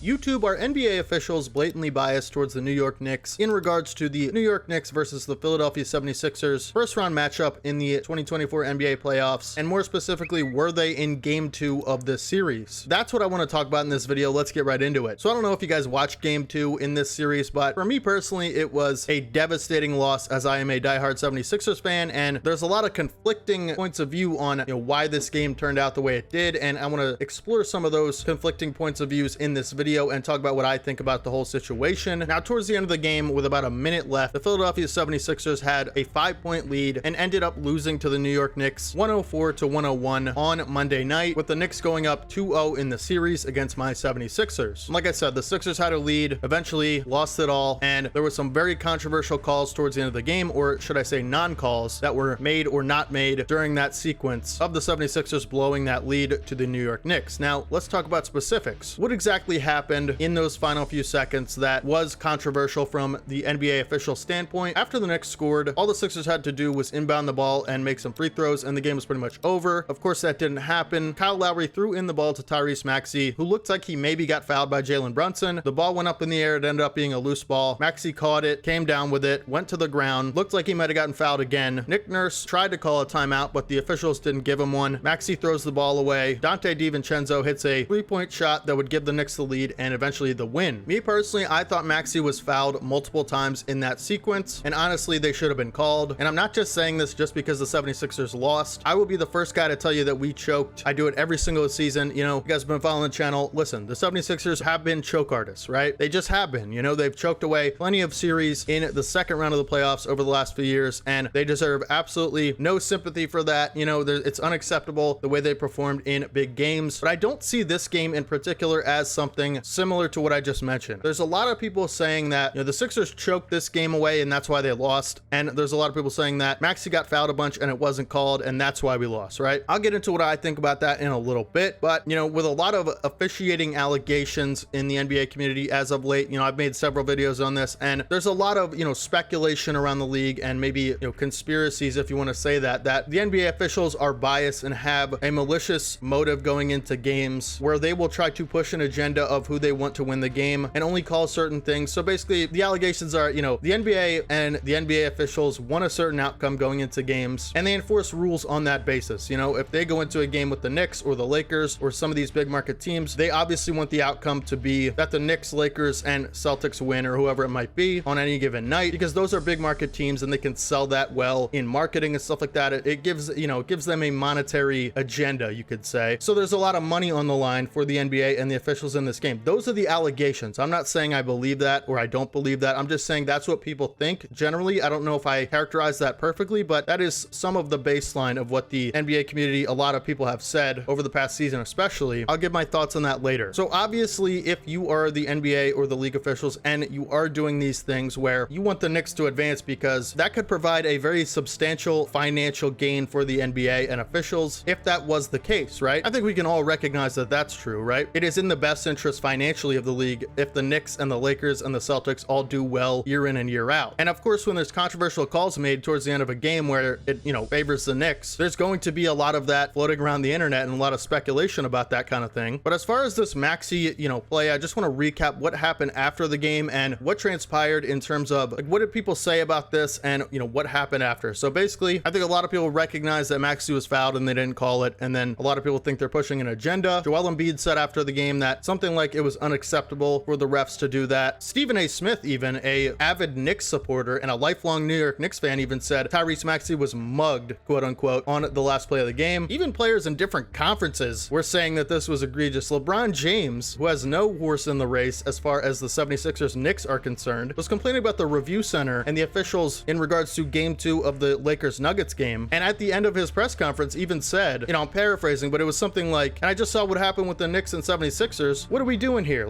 YouTube, are NBA officials blatantly biased towards the New York Knicks in regards to the New York Knicks versus the Philadelphia 76ers first round matchup in the 2024 NBA playoffs? And more specifically, were they in game 2 of this series? That's what I want to talk about in this video. Let's get right into it. So I don't know if you guys watched game 2 in this series, but for me personally, it was a devastating loss, as I am a diehard 76ers fan, and there's a lot of conflicting points of view on why this game turned out the way it did, and I want to explore some of those conflicting points of views in this video and talk about what I think about the whole situation. Now, towards the end of the game, with about a minute left, the Philadelphia 76ers had a 5-point lead and ended up losing to the New York Knicks 104-101 on Monday night, with the Knicks going up 2-0 in the series against my 76ers. Like I said, the Sixers had a lead, eventually lost it all, and there were some very controversial calls towards the end of the game, or should I say non-calls, that were made or not made during that sequence of the 76ers blowing that lead to the New York Knicks. Now, let's talk about specifics. What exactly happened in those final few seconds that was controversial from the NBA official standpoint? After the Knicks scored, all the Sixers had to do was inbound the ball and make some free throws, and the game was pretty much over. Of course, that didn't happen. Kyle Lowry threw in the ball to Tyrese Maxey, who looked like he maybe got fouled by Jalen Brunson. The ball went up in the air. It ended up being a loose ball. Maxey caught it, came down with it, went to the ground, looked like he might have gotten fouled again. Nick Nurse tried to call a timeout, but the officials didn't give him one. Maxey throws the ball away. Dante DiVincenzo hits a 3-point shot that would give the Knicks the lead and eventually the win. Me personally, I thought Maxey was fouled multiple times in that sequence, and honestly, they should have been called. And I'm not just saying this just because the 76ers lost. I will be the first guy to tell you that we choked. I do it every single season. You guys have been following the channel. Listen, the 76ers have been choke artists, right? They just have been. They've choked away plenty of series in the second round of the playoffs over the last few years, and they deserve absolutely no sympathy for that. It's unacceptable the way they performed in big games, but I don't see this game in particular as something similar to what I just mentioned. There's a lot of people saying that the Sixers choked this game away and that's why they lost, and there's a lot of people saying that Maxey got fouled a bunch and it wasn't called and that's why we lost, right? I'll get into what I think about that in a little bit, but with a lot of officiating allegations in the NBA community as of late, I've made several videos on this, and there's a lot of speculation around the league and maybe conspiracies, if you want to say that the NBA officials are biased and have a malicious motive going into games where they will try to push an agenda of who they want to win the game and only call certain things. So basically, the allegations are, the NBA and the NBA officials want a certain outcome going into games, and they enforce rules on that basis. If they go into a game with the Knicks or the Lakers or some of these big market teams, they obviously want the outcome to be that the Knicks, Lakers, and Celtics win, or whoever it might be on any given night, because those are big market teams and they can sell that well in marketing and stuff like that. It gives them a monetary agenda, you could say. So there's a lot of money on the line for the NBA and the officials in this game. Those are the allegations. I'm not saying I believe that or I don't believe that. I'm just saying that's what people think generally. I don't know if I characterize that perfectly, but that is some of the baseline of what the NBA community, a lot of people have said over the past season especially. I'll give my thoughts on that later. So obviously, if you are the NBA or the league officials and you are doing these things where you want the Knicks to advance because that could provide a very substantial financial gain for the NBA and officials, if that was the case, right? I think we can all recognize that that's true, right? It is in the best interest financially of the league if the Knicks and the Lakers and the Celtics all do well year in and year out. And of course, when there's controversial calls made towards the end of a game where it, favors the Knicks, there's going to be a lot of that floating around the internet and a lot of speculation about that kind of thing. But as far as this Maxey, play, I just want to recap what happened after the game and what transpired in terms of what did people say about this and, what happened after. So basically, I think a lot of people recognize that Maxey was fouled and they didn't call it. And then a lot of people think they're pushing an agenda. Joel Embiid said after the game that something like it was unacceptable for the refs to do that. Stephen A. Smith, even a avid Knicks supporter and a lifelong New York Knicks fan, even said Tyrese Maxey was mugged, quote unquote, on the last play of the game. Even players in different conferences were saying that this was egregious. LeBron James, who has no horse in the race as far as the 76ers Knicks are concerned, was complaining about the review center and the officials in regards to game 2 of the Lakers Nuggets game. And at the end of his press conference even said, I'm paraphrasing, but it was something like, and I just saw what happened with the Knicks and 76ers. What are we doing here?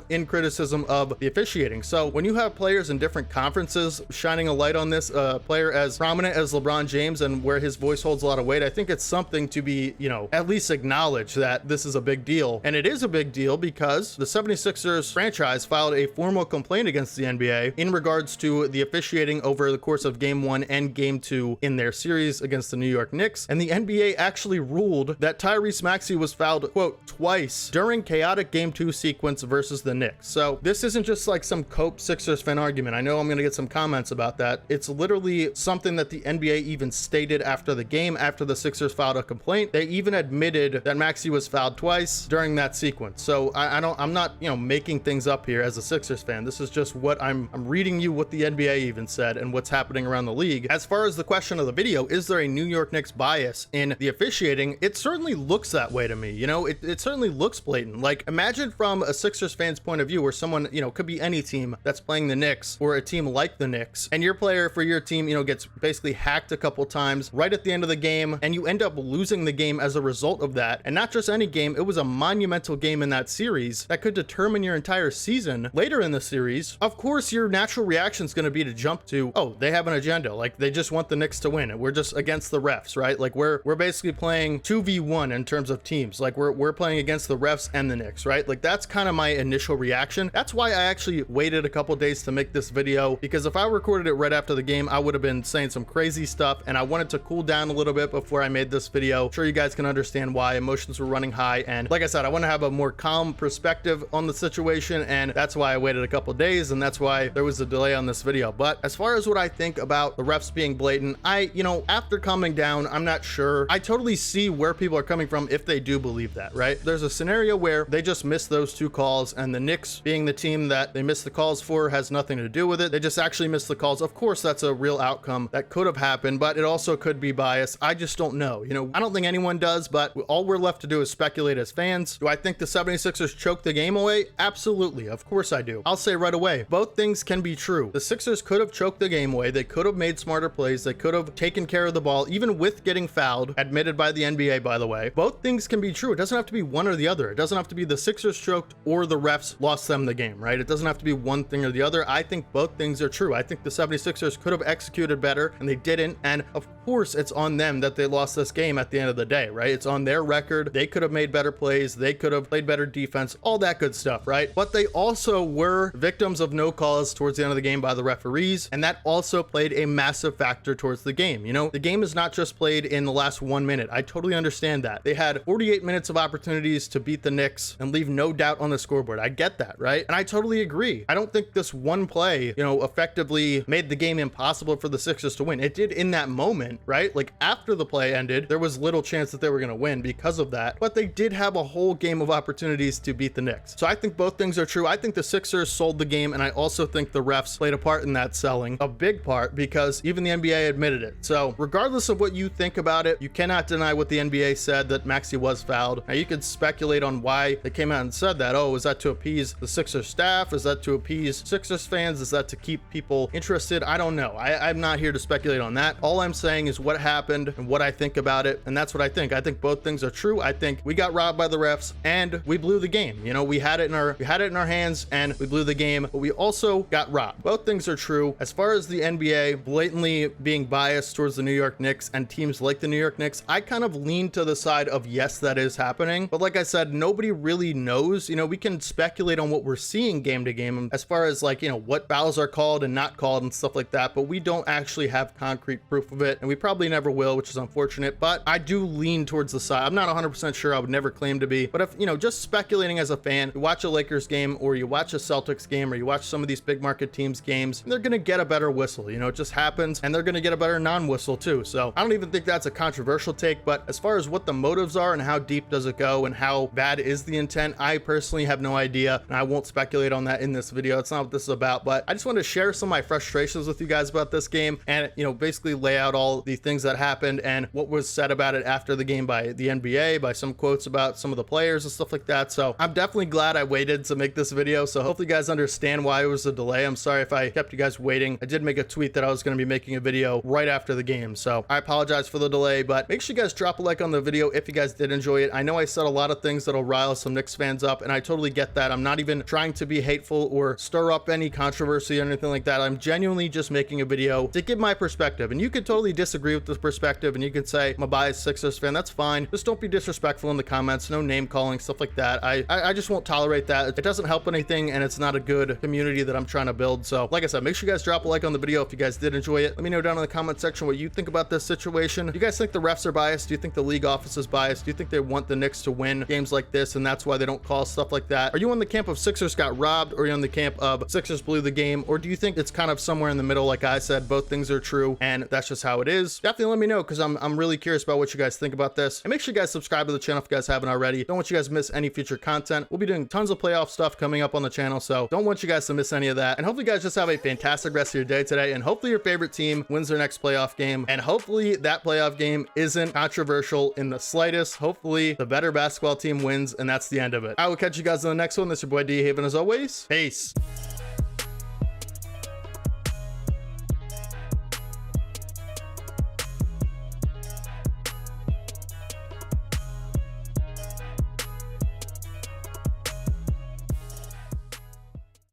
In criticism of the officiating. So when you have players in different conferences shining a light on this player as prominent as LeBron James and where his voice holds a lot of weight, I think it's something to be, at least acknowledge that this is a big deal. And it is a big deal because the 76ers franchise filed a formal complaint against the NBA in regards to the officiating over the course of game 1 and game 2 in their series against the New York Knicks. And the NBA actually ruled that Tyrese Maxey was fouled, quote, twice during chaotic game 2 sequence versus the Knicks. So this isn't just like some cope Sixers fan argument. I know I'm going to get some comments about that. It's literally something that the NBA even stated after the game, after the Sixers filed a complaint. They even admitted that Maxey was fouled twice during that sequence. So I'm not, you know, making things up here as a Sixers fan. This is just what I'm reading you what the NBA even said and what's happening around the league. As far as the question of the video, is there a New York Knicks bias in the officiating? It certainly looks that way to me. You know, it certainly looks blatant. Like, imagine from a Sixers fan's point of view, where someone, you know, could be any team that's playing the Knicks or a team like the Knicks, and your player for your team, you know, gets basically hacked a couple times right at the end of the game, and you end up losing the game as a result of that. And not just any game, it was a monumental game in that series that could determine your entire season later in the series. Of course, your natural reaction is going to be to jump to, oh, they have an agenda. Like, they just want the Knicks to win, and we're just against the refs, right? Like, we're basically playing 2v1 in terms of teams. Like, we're playing against the refs and the Knicks, right? Like, that's kind of my initial reaction. That's why I actually waited a couple days to make this video, because if I recorded it right after the game, I would have been saying some crazy stuff, and I wanted to cool down a little bit before I made this video. I'm sure you guys can understand why emotions were running high, and like I said, I want to have a more calm perspective on the situation, and that's why I waited a couple days, and that's why there was a delay on this video. But as far as what I think about the refs being blatant, you know, after calming down, I'm not sure. I totally see where people are coming from if they do believe that, right? There's a scenario where they just missed those 2 calls, and the Knicks, being the team that they missed the calls for, has nothing to do with it. They just actually missed the calls. Of course, that's a real outcome that could have happened, but it also could be bias. I just don't know. You know, I don't think anyone does, but all we're left to do is speculate as fans. Do I think the 76ers choked the game away? Absolutely. Of course I do. I'll say right away, both things can be true. The Sixers could have choked the game away. They could have made smarter plays. They could have taken care of the ball, even with getting fouled, admitted by the NBA, by the way. Both things can be true. It doesn't have to be one or the other. It doesn't have to be the Sixers choked or the refs lost them the game, right? It doesn't have to be one thing or the other. I think both things are true. I think the 76ers could have executed better, and they didn't. And of course, it's on them that they lost this game at the end of the day, right? It's on their record. They could have made better plays. They could have played better defense, all that good stuff, right? But they also were victims of no calls towards the end of the game by the referees, and that also played a massive factor towards the game. You know, the game is not just played in the last 1 minute. I totally understand that. They had 48 minutes of opportunities to beat the Knicks and leave no doubt on the scoreboard. I get that, right? And I totally agree. I don't think this one play, you know, effectively made the game impossible for the Sixers to win. It did in that moment, right? Like, after the play ended, there was little chance that they were going to win because of that, but they did have a whole game of opportunities to beat the Knicks. So I think both things are true. I think the Sixers sold the game, and I also think the refs played a part in that selling, a big part, because even the NBA admitted it. So regardless of what you think about it, you cannot deny what the NBA said, that Maxey was fouled. Now, you could speculate on why they came out and said that. Oh, is that to appease the Sixers staff? Is that to appease Sixers fans? Is that to keep people interested? I don't know. I'm not here to speculate on that. All I'm saying is what happened and what I think about it, and that's what I think. I think both things are true. I think we got robbed by the refs, and we blew the game. You know, we had it in our hands, and we blew the game, but we also got robbed. Both things are true. As far as the NBA blatantly being biased towards the New York Knicks and teams like the New York Knicks, I kind of lean to the side of yes, that is happening. But like I said, nobody really knows. You know, we can speculate on what we're seeing game to game as far as, like, you know, what fouls are called and not called and stuff like that, but we don't actually have concrete proof of it, and we probably never will, which is unfortunate. But I do lean towards the side. I'm not 100% sure. I would never claim to be, but if, you know, just speculating as a fan, you watch a Lakers game or you watch a Celtics game or you watch some of these big market teams games, they're going to get a better whistle. You know, it just happens, and they're going to get a better non-whistle too. So I don't even think that's a controversial take, but as far as what the motives are and how deep does it go and how bad is the intent, I personally have no idea, and I won't speculate on that in this video. That's not what this is about, but I just want to share some of my frustrations with you guys about this game, and, you know, basically lay out all the things that happened and what was said about it after the game by the NBA, by some quotes about some of the players and stuff like that. So I'm definitely glad I waited to make this video. So hopefully you guys understand why it was a delay. I'm sorry if I kept you guys waiting. I did make a tweet that I was going to be making a video right after the game, so I apologize for the delay, but make sure you guys drop a like on the video if you guys did enjoy it. I know I said a lot of things that'll rile some Knicks fans up, and I totally get that. I'm not even trying to be hateful or stir up any controversy or anything like that. I'm genuinely just making a video to give my perspective, and you could totally disagree with this perspective, and you could say I'm a biased Sixers fan. That's fine. Just don't be disrespectful in the comments. No name calling, stuff like that. I just won't tolerate that. It doesn't help anything, and it's not a good community that I'm trying to build. So like I said, make sure you guys drop a like on the video if you guys did enjoy it. Let me know down in the comment section what you think about this situation. Do you guys think the refs are biased? Do you think the league office is biased? Do you think they want the Knicks to win games like this, and that's why they don't don't call stuff like that. Are you on the camp of Sixers got robbed, or are you on the camp of Sixers blew the game, or do you think it's kind of somewhere in the middle? Like I said, both things are true, and that's just how it is. Definitely let me know, because I'm really curious about what you guys think about this. And make sure you guys subscribe to the channel if you guys haven't already. Don't want you guys to miss any future content. We'll be doing tons of playoff stuff coming up on the channel, so don't want you guys to miss any of that. And hopefully you guys just have a fantastic rest of your day today, and hopefully your favorite team wins their next playoff game, and hopefully that playoff game isn't controversial in the slightest. Hopefully the better basketball team wins, and that's the end of it. I will catch you guys in the next one. This is your boy D Haven, as always. Peace.